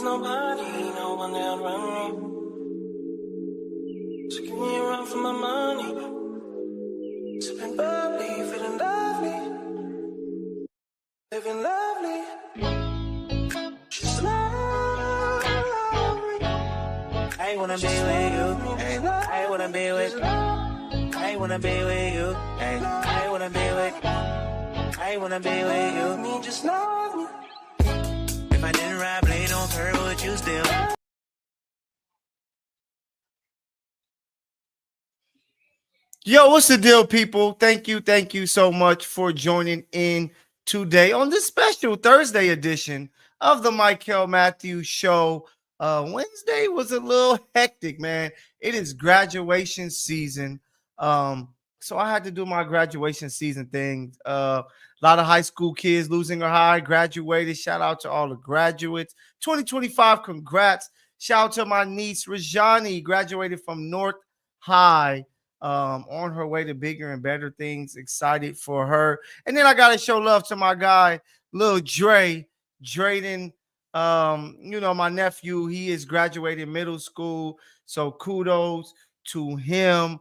nobody, no one that'll run me. So give me a run for my money. Sipping bubbly, feeling lovely. Living lovely. She's lovely. I wanna be with you. I wanna be with. I wanna be with you. I wanna be with. I wanna be with you. Me just love me. If I didn't ride blade on curve, would you still? Yo, what's the deal, people? Thank you so much for joining in today on this special Thursday edition of the Mykell Mathieu Show. Wednesday was a little hectic, man. It is graduation season. So I had to do my graduation season thing. A lot of high school kids losing their high, graduated. Shout out to all the graduates. 2025, congrats. Shout out to my niece, Rajani, graduated from North High. On her way to bigger and better things. Excited for her. And then I gotta show love to my guy, Lil Dre, Drayden. My nephew, he is graduating middle school. So kudos to him.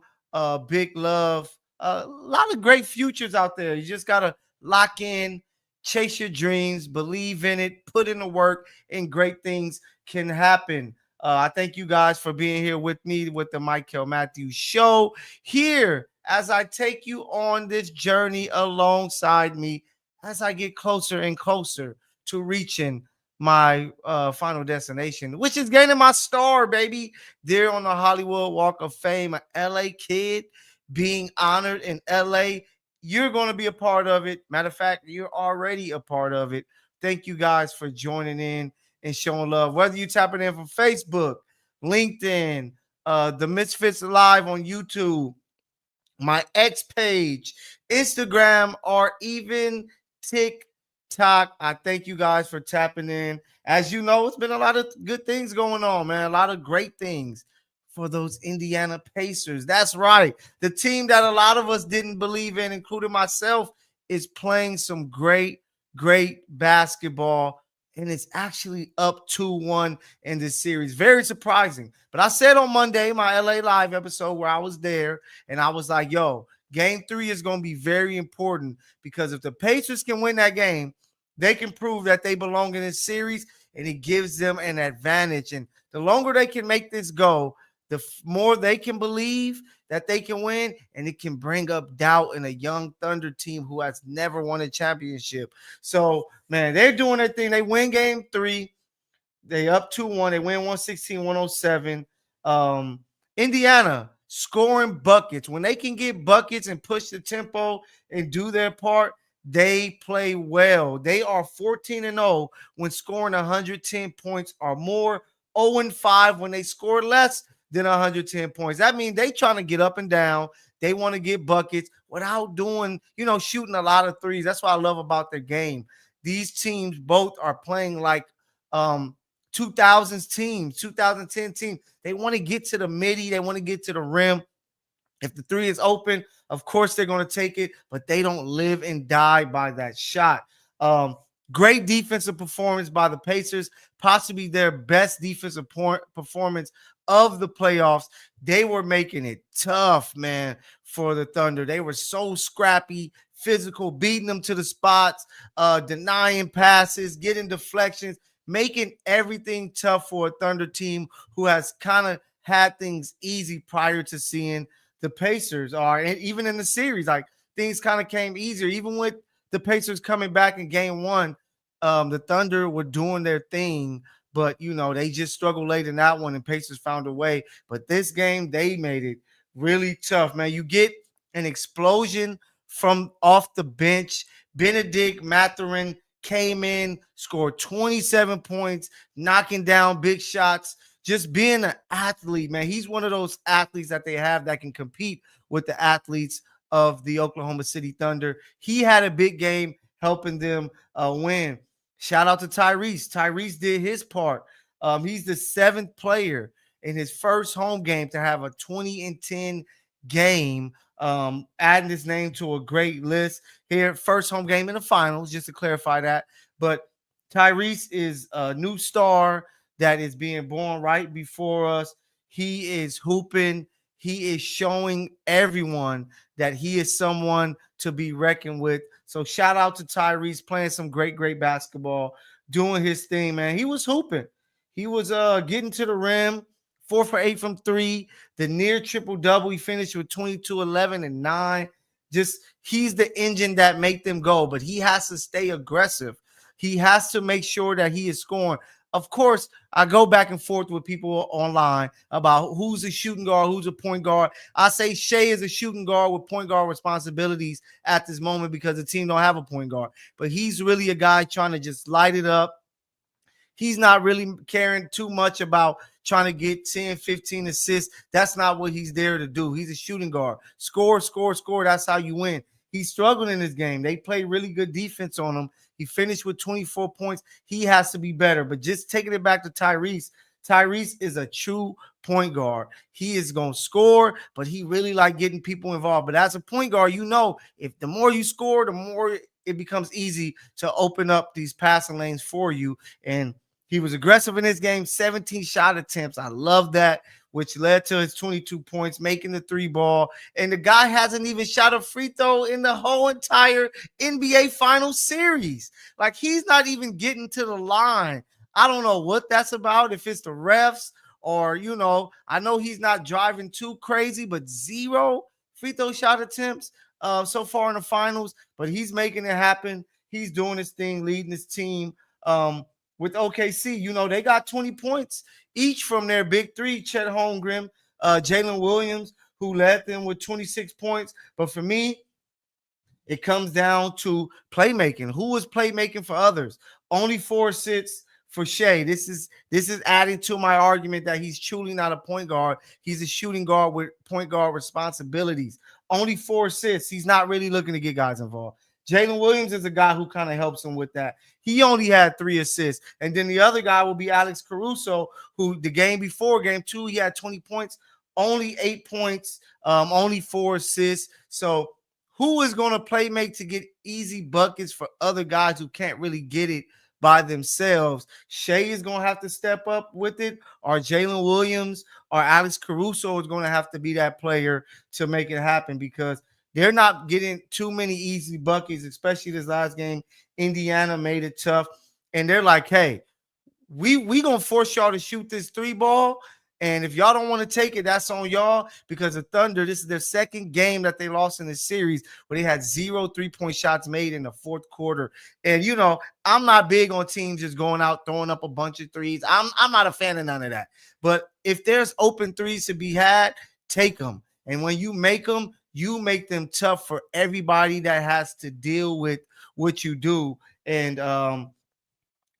Big love. A lot of great futures out there. You just gotta lock in, chase your dreams, believe in it, put in the work, and great things can happen. I thank you guys for being here with me with the Mykell Mathieu Show here as I take you on this journey alongside me as I get closer and closer to reaching my final destination, which is gaining my star, baby. There on the Hollywood Walk of Fame, an LA kid being honored in LA. You're going to be a part of it. Matter of fact, you're already a part of it. Thank you guys for joining in and showing love. Whether you tapping in from Facebook, LinkedIn, Tha Misfits Live on YouTube, my X page, Instagram, or even TikTok. I thank you guys for tapping in. As you know, it's been a lot of good things going on, man. A lot of great things for those Indiana Pacers. That's right. The team that a lot of us didn't believe in, including myself, is playing some great basketball. And it's actually up 2-1 in this series. Very surprising. But I said on Monday, my LA Live episode where I was there, and I was like, yo, game 3 is going to be very important because if the Pacers can win that game, they can prove that they belong in this series, and it gives them an advantage. And the longer they can make this go, the more they can believe that they can win, and it can bring up doubt in a young Thunder team who has never won a championship. So, man, they're doing their thing. They win game 3. They up 2-1. They win 116-107. Indiana scoring buckets. When they can get buckets and push the tempo and do their part, they play well. They are 14-0 when scoring 110 points or more, 0-5 when they score less than 110 points. That means they trying to get up and down. They want to get buckets without doing, shooting a lot of threes. That's what I love about their game. These teams both are playing like 2000s teams, 2010 teams. They want to get to the midi. They want to get to the rim. If the three is open, of course they're going to take it, but they don't live and die by that shot. Great defensive performance by the Pacers, possibly their best defensive performance of the playoffs. They were making it tough, man, for the Thunder. They were so scrappy, physical, beating them to the spots, denying passes, getting deflections, making everything tough for a Thunder team who has kind of had things easy prior to seeing the Pacers are. And even in the series, like things kind of came easier. Even with the Pacers coming back in game 1, the Thunder were doing their thing, but they just struggled late in that one, and Pacers found a way. But this game, they made it really tough, man. You get an explosion from off the bench. Benedict Mathurin came in, scored 27 points, knocking down big shots. Just being an athlete, man. He's one of those athletes that they have that can compete with the athletes of the Oklahoma City Thunder. He had a big game helping them win. Shout out to Tyrese. Tyrese did his part. He's the 7th player in his first home game to have a 20-10 game, adding his name to a great list here. First home game in the finals, just to clarify that. But Tyrese is a new star. that is being born right before us. He is hooping. He is showing everyone that he is someone to be reckoned with. So shout out to Tyrese playing some great, great basketball, doing his thing, man. He was hooping. He was getting to the rim, 4 for 8 from three, the near triple double. He finished with 22, 11, and 9. Just he's the engine that make them go, but he has to stay aggressive. He has to make sure that he is scoring. Of course, I go back and forth with people online about who's a shooting guard, who's a point guard. I say Shea is a shooting guard with point guard responsibilities at this moment because the team don't have a point guard. But he's really a guy trying to just light it up. He's not really caring too much about trying to get 10, 15 assists. That's not what he's there to do. He's a shooting guard. Score, score, score. That's how you win. He's struggling in this game. They play really good defense on him. He finished with 24 points. He has to be better. But just taking it back to Tyrese, Tyrese is a true point guard. He is going to score, but he really like getting people involved. But as a point guard, you know, if the more you score, the more it becomes easy to open up these passing lanes for you. And he was aggressive in this game, 17 shot attempts. I love that, which led to his 22 points, making the 3-ball. And the guy hasn't even shot a free throw in the whole entire NBA Finals series. Like, he's not even getting to the line. I don't know what that's about, if it's the refs or, you know, I know he's not driving too crazy, but 0 free throw shot attempts so far in the finals. But he's making it happen. He's doing his thing, leading his team. With OKC, you know, they got 20 points each from their big three, Chet Holmgren, Jalen Williams, who led them with 26 points. But for me, it comes down to playmaking. Who is playmaking for others? Only 4 assists for Shea. This is adding to my argument that he's truly not a point guard. He's a shooting guard with point guard responsibilities. Only 4 assists. He's not really looking to get guys involved. Jalen Williams is a guy who kind of helps him with that. He only had 3 assists. And then the other guy will be Alex Caruso, who the game before, game 2, he had 20 points, only 8 points, only 4 assists. So who is going to play make to get easy buckets for other guys who can't really get it by themselves? Shea is going to have to step up with it, or Jalen Williams or Alex Caruso is going to have to be that player to make it happen, because they're not getting too many easy buckets, especially this last game. Indiana made it tough. And they're like, hey, we going to force y'all to shoot this 3-ball. And if y'all don't want to take it, that's on y'all, because the Thunder, this is their second game that they lost in the series where they had 0 3-point shots made in the fourth quarter. And, you know, I'm not big on teams just going out, throwing up a bunch of threes. I'm not a fan of none of that. But if there's open threes to be had, take them. And when you make them tough for everybody that has to deal with what you do. And,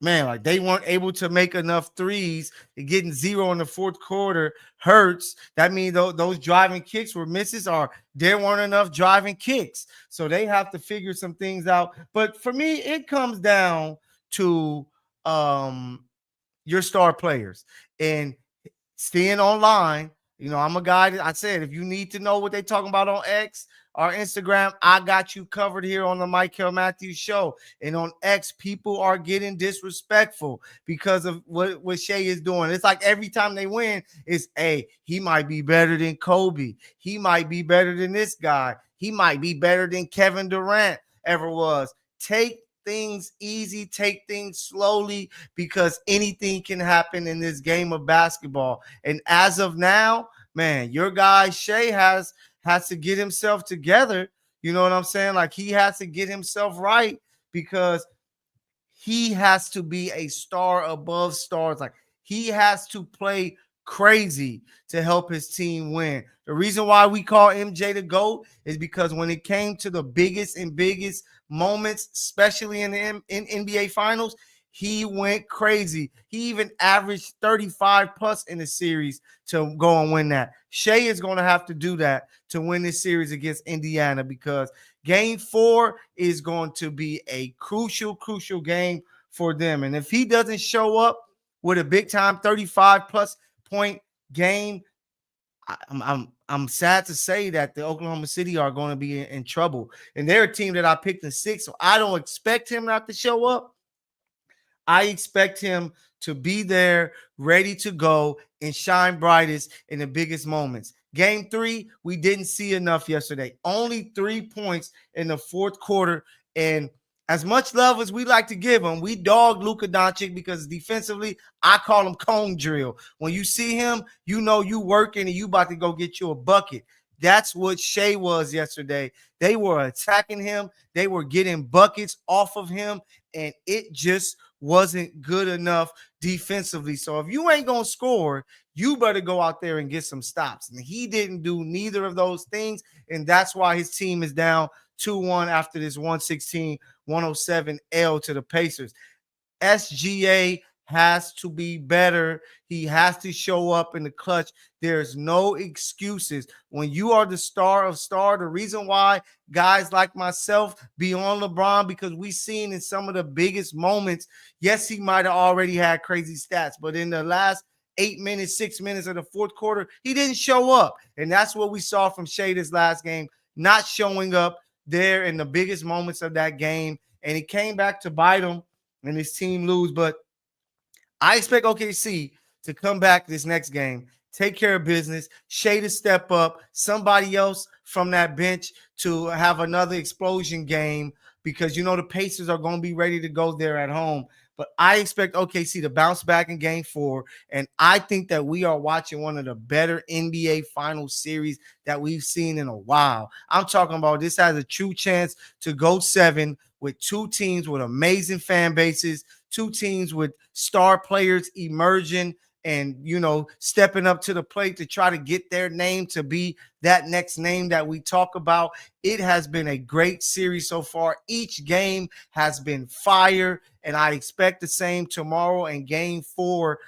man, like, they weren't able to make enough threes. Getting 0 in the fourth quarter hurts. That means those driving kicks were misses, or there weren't enough driving kicks. So they have to figure some things out. But for me, it comes down to your star players and staying online. You know, I'm a guy that I said, if you need to know what they're talking about on X or Instagram, I got you covered here on the Mykell Mathieu Show. And on X, people are getting disrespectful because of what Shea is doing. It's like every time they win, it's, hey, he might be better than Kobe. He might be better than this guy. He might be better than Kevin Durant ever was. Take things easy, take things slowly, because anything can happen in this game of basketball. And as of now, man, your guy Shea has to get himself together. You know what I'm saying? Like, he has to get himself right, because he has to be a star above stars. Like, he has to play crazy to help his team win. The reason why we call MJ the GOAT is because when it came to the biggest moments, especially in the NBA Finals, he went crazy. He even averaged 35 plus in the series to go and win that. Shea is going to have to do that to win this series against Indiana, because game 4 is going to be a crucial game for them. And if he doesn't show up with a big time 35 plus point game, I'm sad to say that the Oklahoma City are going to be in trouble. And they're a team that I picked in 6, so I don't expect him not to show up. I expect him to be there, ready to go, and shine brightest in the biggest moments. Game 3, we didn't see enough yesterday. Only 3 points in the fourth quarter. And as much love as we like to give him, we dog Luka Doncic because defensively, I call him cone drill. When you see him, you know you working and you about to go get you a bucket. That's what Shea was yesterday. They were attacking him. They were getting buckets off of him, and it just wasn't good enough defensively. So if you ain't going to score, you better go out there and get some stops. And he didn't do neither of those things, and that's why his team is down 2-1 after this 116-107 L to the Pacers. SGA has to be better. He has to show up in the clutch. There's no excuses. When you are the star of star, the reason why guys like myself be on LeBron, because we seen in some of the biggest moments, yes, he might have already had crazy stats, but in the last 8 minutes, 6 minutes of the fourth quarter, he didn't show up. And that's what we saw from Shea this last game, not showing up there in the biggest moments of that game. And he came back to bite him and his team lose. But I expect OKC to come back this next game, take care of business, Shea to step up, somebody else from that bench to have another explosion game, because you know the Pacers are going to be ready to go there at home. But I expect OKC to bounce back in game 4, and I think that we are watching one of the better NBA final series that we've seen in a while. I'm talking about this has a true chance to go 7 with two teams with amazing fan bases, two teams with star players emerging and, you know, stepping up to the plate to try to get their name to be that next name that we talk about. It has been a great series so far. Each game has been fire, and I expect the same tomorrow in game 4,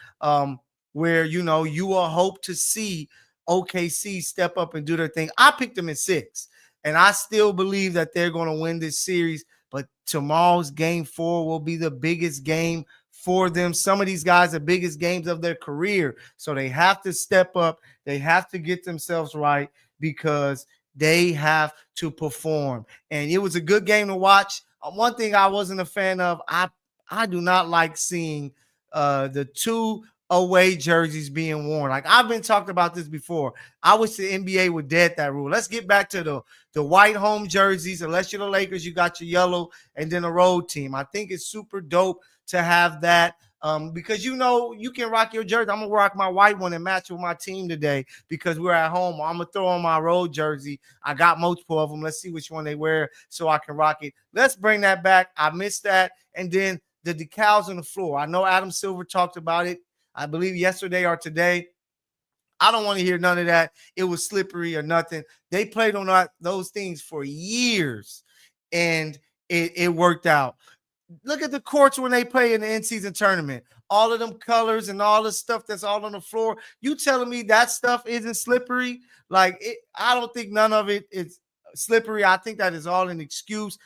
where, you know, you will hope to see OKC step up and do their thing. I picked them in 6, and I still believe that they're going to win this series. But tomorrow's game 4 will be the biggest game for them. Some of these guys are biggest games of their career. So they have to step up. They have to get themselves right because they have to perform. And it was a good game to watch. One thing I wasn't a fan of, I do not like seeing the 2 away jerseys being worn. Like I've been talking about this before. I wish the NBA would dead that rule. Let's get back to the white home jerseys. Unless you're the Lakers, you got your yellow and then a road team. I think it's super dope to have that because, you know, you can rock your jersey. I'm going to rock my white one and match with my team today because we're at home. I'm going to throw on my road jersey. I got multiple of them. Let's see which one they wear so I can rock it. Let's bring that back. I missed that. And then the decals on the floor. I know Adam Silver talked about it, I believe yesterday or today. I don't want to hear none of that. It was slippery or nothing. They played on those things for years, and it worked out. Look at the courts when they play in the in-season tournament. All of them colors and all the stuff that's all on the floor. You telling me that stuff isn't slippery? Like, I don't think none of it is slippery. I think that is all an excuse.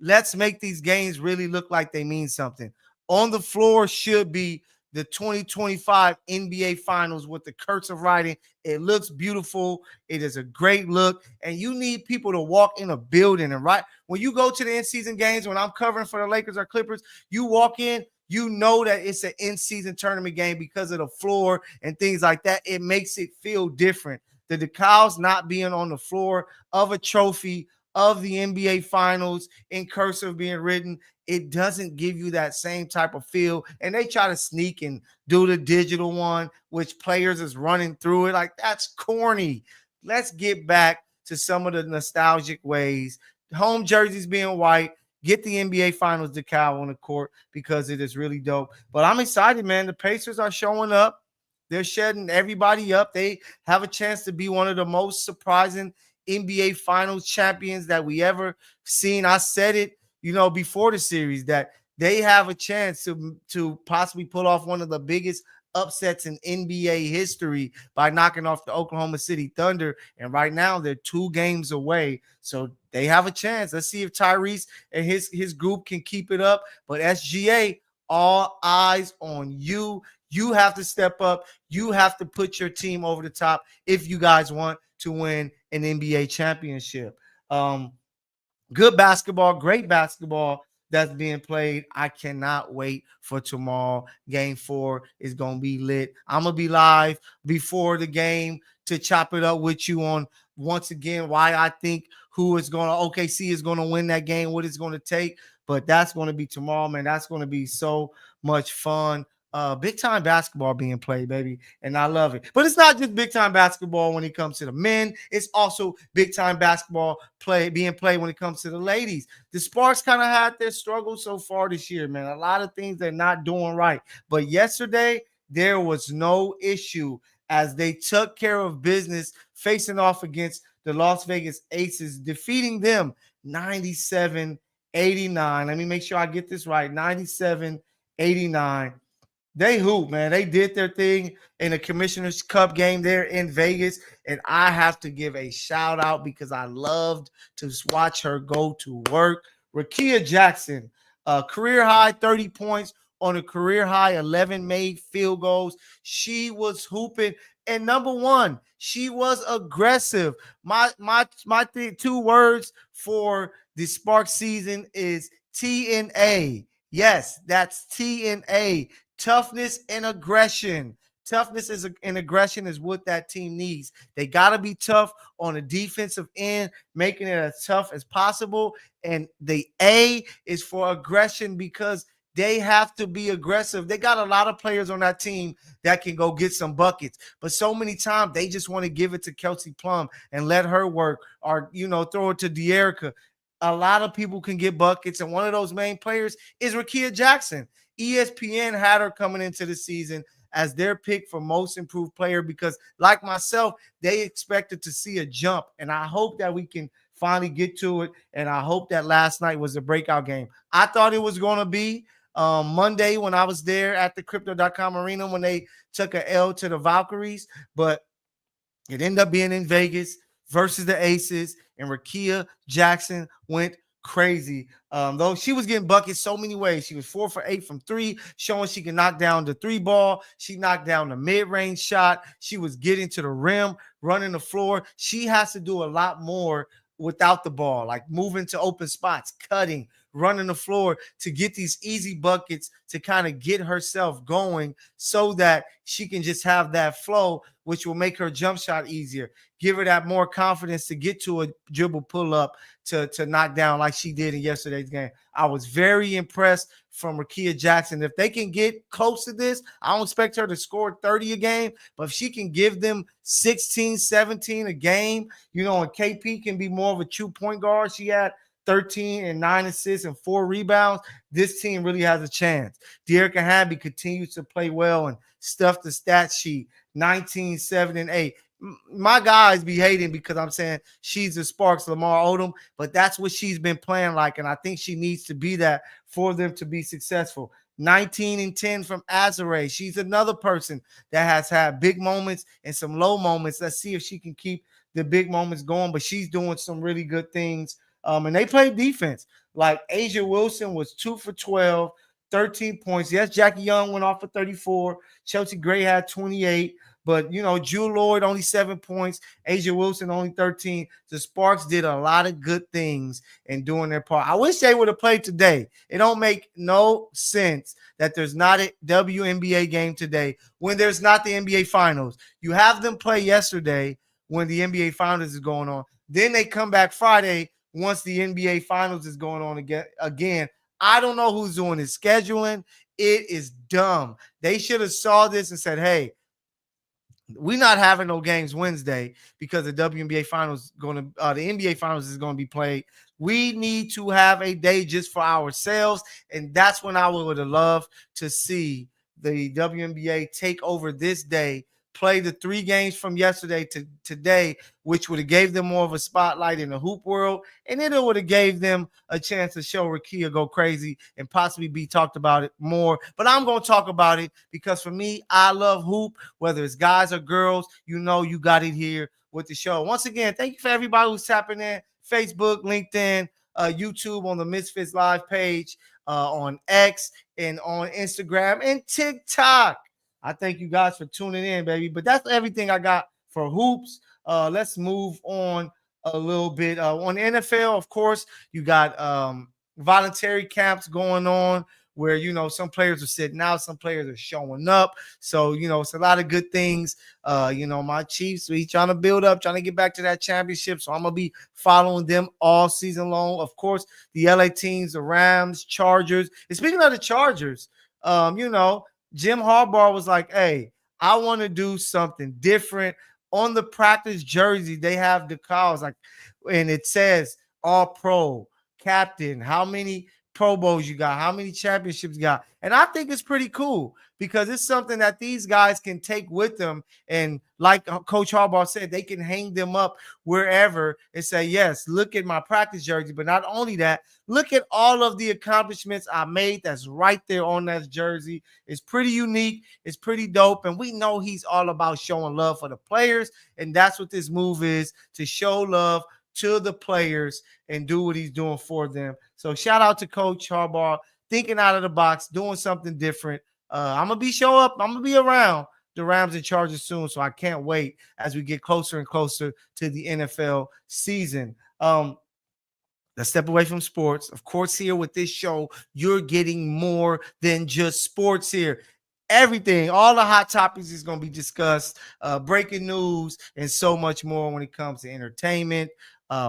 Let's make these games really look like they mean something. On the floor should be the 2025 NBA Finals with the cursive writing. It looks beautiful. It is a great look. And you need people to walk in a building. And right when you go to the in-season games, when I'm covering for the Lakers or Clippers, you walk in, you know that it's an in-season tournament game because of the floor and things like that. It makes it feel different. The decals not being on the floor of a trophy of the NBA Finals in cursive being written, it doesn't give you that same type of feel. And they try to sneak and do the digital one, which players is running through it. Like, that's corny. Let's get back to some of the nostalgic ways. Home jerseys being white. Get the NBA Finals decal on the court because it is really dope. But I'm excited, man. The Pacers are showing up. They're shedding everybody up. They have a chance to be one of the most surprising NBA Finals champions that we ever seen. I said it, you know, before the series that they have a chance to possibly pull off one of the biggest upsets in NBA history by knocking off the Oklahoma City Thunder. And right now they're 2 games away. So they have a chance. Let's see if Tyrese and his group can keep it up. But SGA, all eyes on you. You have to step up. You have to put your team over the top if you guys want to win an NBA championship. Good basketball, great basketball. that's being played. I cannot wait for tomorrow. Game 4 is going to be lit. I'm going to be live before the game to chop it up with you on, once again, why I think who is going to, OKC is going to win that game, what it's going to take. But that's going to be tomorrow, man. That's going to be so much fun. Big time basketball being played, baby, and I love it. But it's not just big time basketball when it comes to the men. It's also big time basketball being played when it comes to the ladies. The Sparks kind of had their struggles so far this year, man. A lot of things they're not doing right. But yesterday, there was no issue as they took care of business facing off against the Las Vegas Aces, defeating them 97-89. Let me make sure I get this right. 97-89. They hoop, man. They did their thing in the Commissioner's Cup game there in Vegas. And I have to give a shout out because I loved to watch her go to work. Rakia Jackson, career high 30 points on a career high 11 made field goals. She was hooping. And number one, she was aggressive. My two words for the Spark season is TNA. Yes, that's TNA. Toughness and aggression. And aggression is what that team needs. They got to be tough on the defensive end, making it as tough as possible. And the A is for aggression because they have to be aggressive. They got a lot of players on that team that can go get some buckets. But so many times they just want to give it to Kelsey Plum and let her work, or, throw it to De'Erica. A lot of people can get buckets, and one of those main players is Rakia Jackson. ESPN had her coming into the season as their pick for most improved player because, like myself, they expected to see a jump, and I hope that we can finally get to it, and I hope that last night was a breakout game. I thought it was going to be Monday when I was there at the Crypto.com arena when they took a L to the Valkyries, but it ended up being in Vegas versus the Aces, and Rakia Jackson went crazy. Though she was getting buckets so many ways. She was 4 for 8 from 3, showing she can knock down the 3 ball. She knocked down the mid-range shot. She was getting to the rim, running the floor. She has to do a lot more without the ball, like moving to open spots, cutting, running the floor to get these easy buckets to kind of get herself going so that she can just have that flow, which will make her jump shot easier, give her that more confidence to get to a dribble pull up to knock down like she did in yesterday's game. I was very impressed from Rakia Jackson. If they can get close to this, I don't expect her to score 30 a game, but if she can give them 16, 17 a game, and KP can be more of a true point guard. She had 13 and 9 assists and 4 rebounds. This team really has a chance. De'Erica Hamby continues to play well and stuff the stat sheet. 19, 7, and 8. My guys be hating because I'm saying she's the Sparks, Lamar Odom, but that's what she's been playing like, and I think she needs to be that for them to be successful. 19 and 10 from Azare. She's another person that has had big moments and some low moments. Let's see if she can keep the big moments going, but she's doing some really good things. And they play defense. Like Asia Wilson was 2 for 12, 13 points. Yes, Jackie Young went off for 34. Chelsea Gray had 28. But, Jewel Lloyd only 7 points. Asia Wilson only 13. The Sparks did a lot of good things in doing their part. I wish they would have played today. It don't make no sense that there's not a WNBA game today when there's not the NBA Finals. You have them play yesterday when the NBA Finals is going on. Then they come back Friday once the NBA Finals is going on again. I don't know who's doing this scheduling. It is dumb. They should have saw this and said, hey, we're not having no games Wednesday because the WNBA Finals the NBA Finals is going to be played. We need to have a day just for ourselves, and that's when I would have loved to see the WNBA take over this day, play the 3 games from yesterday to today, which would have gave them more of a spotlight in the hoop world, and then it would have gave them a chance to show Rakia go crazy and possibly be talked about it more. But I'm going to talk about it because for me, I love hoop, whether it's guys or girls. You got it here with the show. Once again, thank you for everybody who's tapping in. Facebook, LinkedIn, YouTube on the Misfits Live page, on X, and on Instagram and TikTok. I thank you guys for tuning in, baby. But that's everything I got for hoops. Let's move on a little bit. On the NFL, of course, you got voluntary camps going on where, some players are sitting out, some players are showing up. So, it's a lot of good things. My Chiefs, we trying to build up, trying to get back to that championship. So I'm going to be following them all season long. Of course, the LA teams, the Rams, Chargers. And speaking of the Chargers, Jim Harbaugh was like, hey, I want to do something different. On the practice jersey, they have the calls like, and it says all pro, captain, how many Pro Bowls you got, how many championships you got. And I think it's pretty cool because it's something that these guys can take with them. And like Coach Harbaugh said, they can hang them up wherever and say, yes, look at my practice jersey. But not only that, look at all of the accomplishments I made that's right there on that jersey. It's pretty unique. It's pretty dope. And we know he's all about showing love for the players. And that's what this move is, to show love to the players and do what he's doing for them. So shout out to Coach Harbaugh, thinking out of the box, doing something different. I'm going to show up. I'm going to be around the Rams and Chargers soon. So I can't wait as we get closer and closer to the NFL season. Let's step away from sports. Of course, here with this show, you're getting more than just sports here. Everything, all the hot topics is going to be discussed, breaking news, and so much more when it comes to entertainment,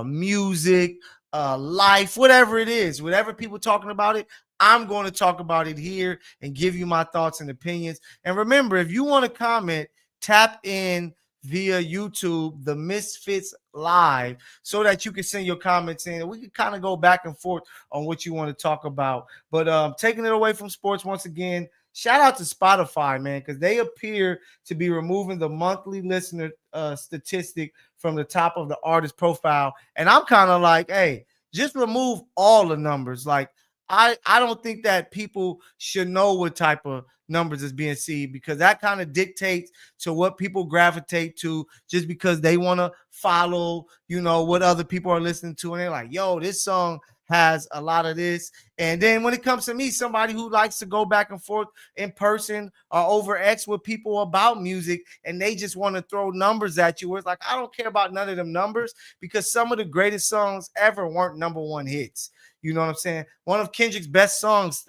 music, life, whatever it is, whatever people talking about it, I'm going to talk about it here and give you my thoughts and opinions. And remember, if you want to comment, tap in via YouTube, Tha Misfits Live, so that you can send your comments in and we can kind of go back and forth on what you want to talk about. But taking it away from sports once again, shout out to Spotify, man, because they appear to be removing the monthly listener statistic from the top of the artist profile. And I'm kind of like, hey, just remove all the numbers. Like, I don't think that people should know what type of numbers is being seen, because that kind of dictates to what people gravitate to just because they want to follow, what other people are listening to. And they're like, yo, this song has a lot of this. And then when it comes to me, somebody who likes to go back and forth in person or over X with people about music, and they just want to throw numbers at you, where it's like, I don't care about none of them numbers, because some of the greatest songs ever weren't number one hits. You know what I'm saying? One of Kendrick's best songs,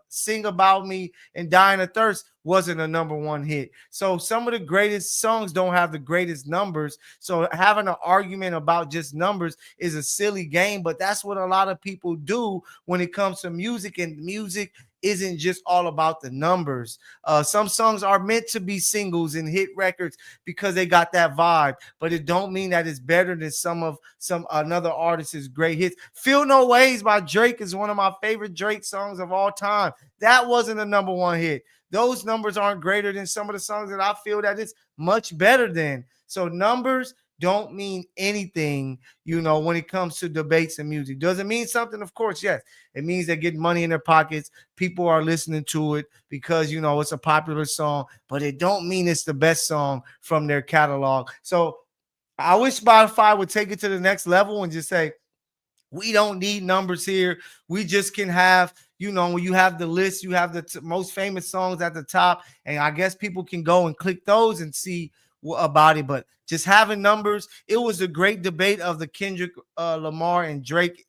Sing About Me and Dying of Thirst, wasn't a number one hit. So some of the greatest songs don't have the greatest numbers. So having an argument about just numbers is a silly game, but that's what a lot of people do when it comes to music, and music isn't just all about the numbers. Some songs are meant to be singles and hit records because they got that vibe, but it don't mean that it's better than some another artist's great hits. Feel No Ways by Drake is one of my favorite Drake songs of all time. That wasn't a number one hit. Those numbers aren't greater than some of the songs that I feel that it's much better than. So numbers don't mean anything, when it comes to debates and music. Does it mean something? Of course, yes. It means they're getting money in their pockets. People are listening to it because, it's a popular song, but it don't mean it's the best song from their catalog. So I wish Spotify would take it to the next level and just say, we don't need numbers here. We just can have, when you have the list, you have the most famous songs at the top, and I guess people can go and click those and see about it. But just having numbers, it was a great debate of the Kendrick Lamar and Drake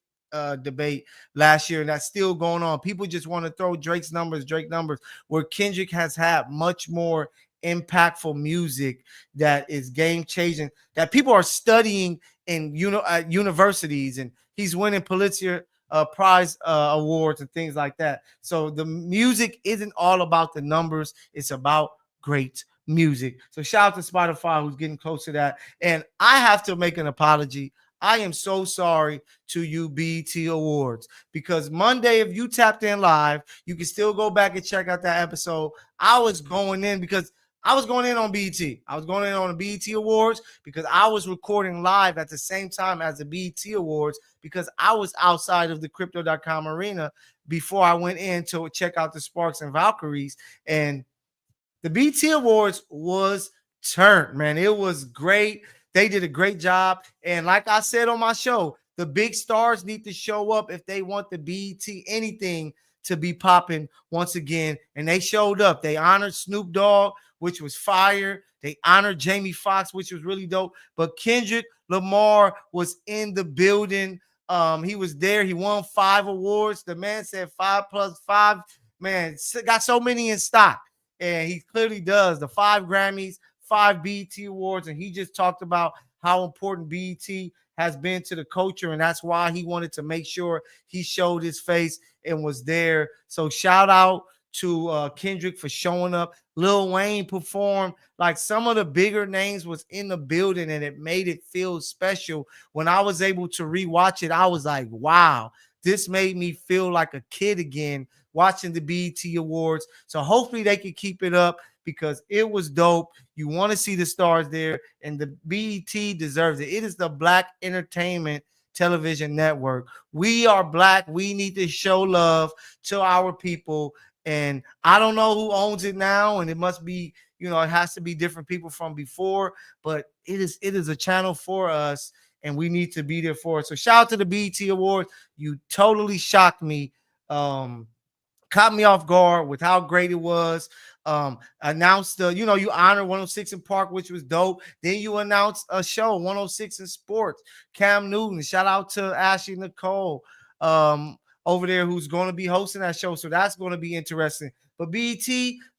debate last year, and that's still going on. People just want to throw Drake numbers, where Kendrick has had much more impactful music that is game changing, that people are studying in universities, and he's winning Pulitzer Prize awards and things like that. So the music isn't all about the numbers, it's about great music. So shout out to Spotify, who's getting close to that. And I have to make an apology. I am so sorry to you, BET Awards, because Monday, if you tapped in live, you can still go back and check out that episode. I was going in on BET. I was going in on the BET Awards because I was recording live at the same time as the BET Awards, because I was outside of the Crypto.com arena before I went in to check out the Sparks and Valkyries. And the BET Awards was turned, man. It was great. They did a great job. And like I said on my show, the big stars need to show up if they want the BET anything to be popping once again. And they showed up. They honored Snoop Dogg, which was fire. They honored Jamie Foxx, which was really dope. But Kendrick Lamar was in the building. He was there. He won 5 awards. The man said 5+5. Man, got so many in stock. And he clearly does. The 5 Grammys, 5 BET Awards. And he just talked about how important BET has been to the culture. And that's why he wanted to make sure he showed his face and was there. So shout out to Kendrick for showing up. Lil Wayne performed. Like, some of the bigger names was in the building, and it made it feel special. When I was able to rewatch it, I was like, wow, this made me feel like a kid again watching the BET Awards. So hopefully they can keep it up because it was dope. You want to see the stars there, and the BET deserves it. It is the Black Entertainment Television Network. We are Black. We need to show love to our people. And I don't know who owns it now, and it must be, it has to be different people from before, but it is a channel for us, and we need to be there for it. So shout out to the BET Awards. You totally shocked me. Caught me off guard with how great it was. Announced you honor 106 in Park, which was dope. Then you announced a show, 106 in Sports. Cam Newton, shout out to Ashley Nicole over there, who's going to be hosting that show. So that's going to be interesting. But BET,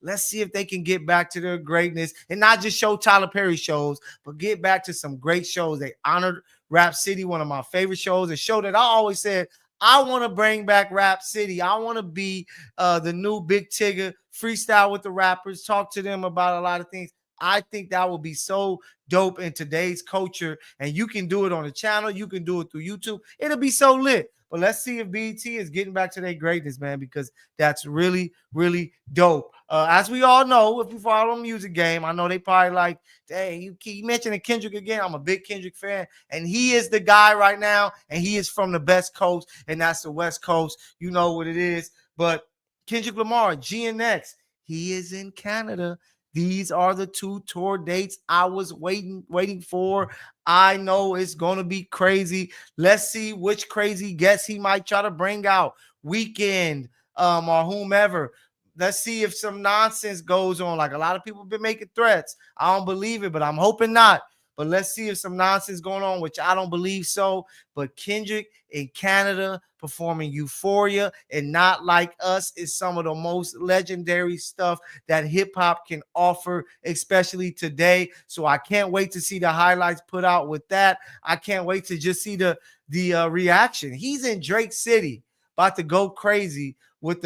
let's see if they can get back to their greatness and not just show Tyler Perry shows, but get back to some great shows. They honored Rap City, one of my favorite shows, a show that I always said, I want to bring back Rap City. I want to be the new Big Tigger, freestyle with the rappers, talk to them about a lot of things. I think that would be so dope in today's culture. And you can do it on the channel. You can do it through YouTube. It'll be so lit. But let's see if BET is getting back to their greatness, man, because that's really, really dope. As we all know, if you follow the music game, I know they probably like, dang, you keep mentioning Kendrick again. I'm a big Kendrick fan, and he is the guy right now, and he is from the best coast, and that's the West Coast. You know what it is. But Kendrick Lamar, GNX, he is in Canada. These are the 2 tour dates I was waiting for. I know it's going to be crazy. Let's see which crazy guest he might try to bring out. Weekend or whomever. Let's see if some nonsense goes on. Like, a lot of people have been making threats. I don't believe it, but I'm hoping not. But let's see if some nonsense going on, which I don't believe so. But Kendrick in Canada performing Euphoria and Not Like Us is some of the most legendary stuff that hip-hop can offer, especially today. So I can't wait to see the highlights put out with that. I can't wait to just see the reaction. He's in Drake City, about to go crazy with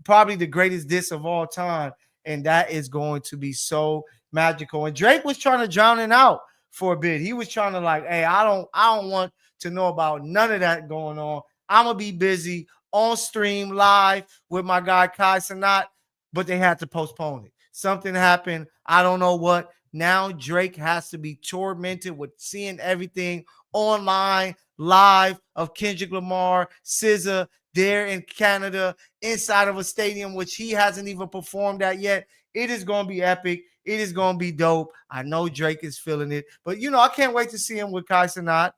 probably the greatest diss of all time. And that is going to be so magical. And Drake was trying to drown it out for a bit. He was trying to like, hey, I don't want to know about none of that going on. I'm gonna be busy on stream live with my guy Kai Cenat, but they had to postpone it. Something happened. I don't know what. Now Drake has to be tormented with seeing everything online, live of Kendrick Lamar, SZA there in Canada, inside of a stadium, which he hasn't even performed at yet. It is going to be epic. It is going to be dope. I know Drake is feeling it. But, I can't wait to see him with Kai Cenat,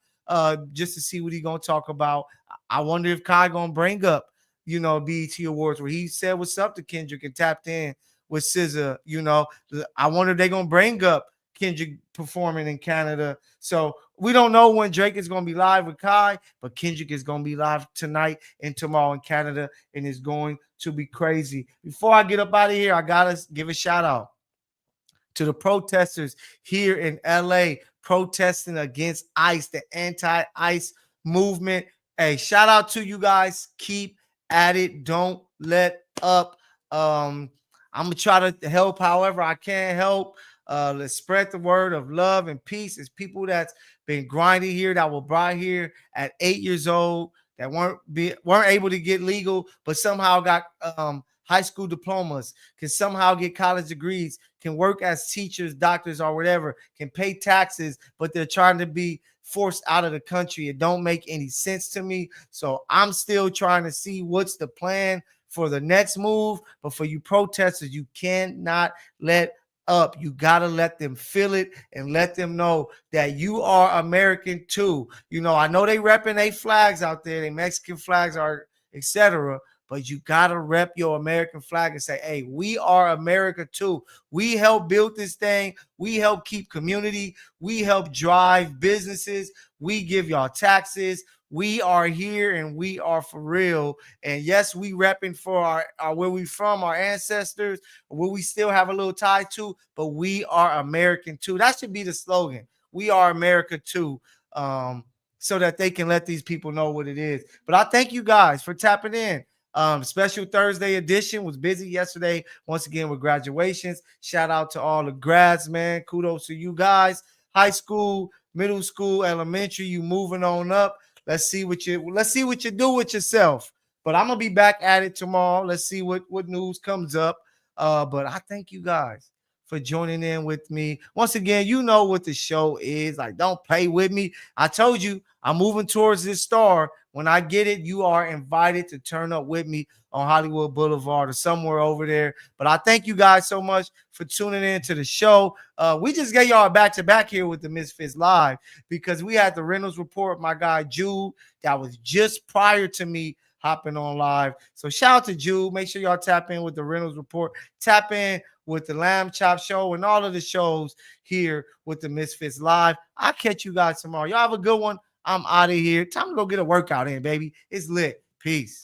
just to see what he's going to talk about. I wonder if Kai going to bring up, BET Awards where he said what's up to Kendrick and tapped in with SZA. I wonder if they're going to bring up Kendrick performing in Canada. So we don't know when Drake is going to be live with Kai, but Kendrick is going to be live tonight and tomorrow in Canada, and it's going to be crazy. Before I get up out of here, I got to give a shout out to the protesters here in LA protesting against ICE, the anti-ICE movement. Hey, shout out to you guys. Keep at it. Don't let up. I'm going to try to help however I can help. Let's spread the word of love and peace. It's people that's been grinding here, that were brought here at 8 years old, that weren't able to get legal, but somehow got high school diplomas, can somehow get college degrees, can work as teachers, doctors, or whatever, can pay taxes, but they're trying to be forced out of the country. It don't make any sense to me. So I'm still trying to see what's the plan for the next move. But for you protesters, you cannot let up. You got to let them feel it and let them know that you are American too. I know they repping their flags out there, they Mexican flags are etc., but you got to rep your American flag and say, hey, we are America too. We help build this thing. We help keep community. We help drive businesses. We give y'all taxes. We are here and we are for real. And yes, we repping for our where we from, our ancestors, where we still have a little tie to, but we are American too. That should be the slogan. We are America too. So that they can let these people know what it is. But I thank you guys for tapping in. Special Thursday edition was busy yesterday. Once again with graduations. Shout out to all the grads, man. Kudos to you guys. High school, middle school, elementary. You moving on up. Let's see what you do with yourself. But I'm gonna be back at it tomorrow. Let's see what news comes up. But I thank you guys for joining in with me. Once again, you know what the show is. Like, don't play with me. I told you I'm moving towards this star. When I get it, you are invited to turn up with me on Hollywood Boulevard or somewhere over there. But I thank you guys so much for tuning in to the show. We just gave y'all a back-to-back here with the Misfits Live because we had the Reynolds Report, my guy Jude, that was just prior to me hopping on live. So shout out to Jude. Make sure y'all tap in with the Reynolds Report. Tap in with the Lamb Chop Show and all of the shows here with the Misfits Live. I'll catch you guys tomorrow. Y'all have a good one. I'm out of here. Time to go get a workout in, baby. It's lit. Peace.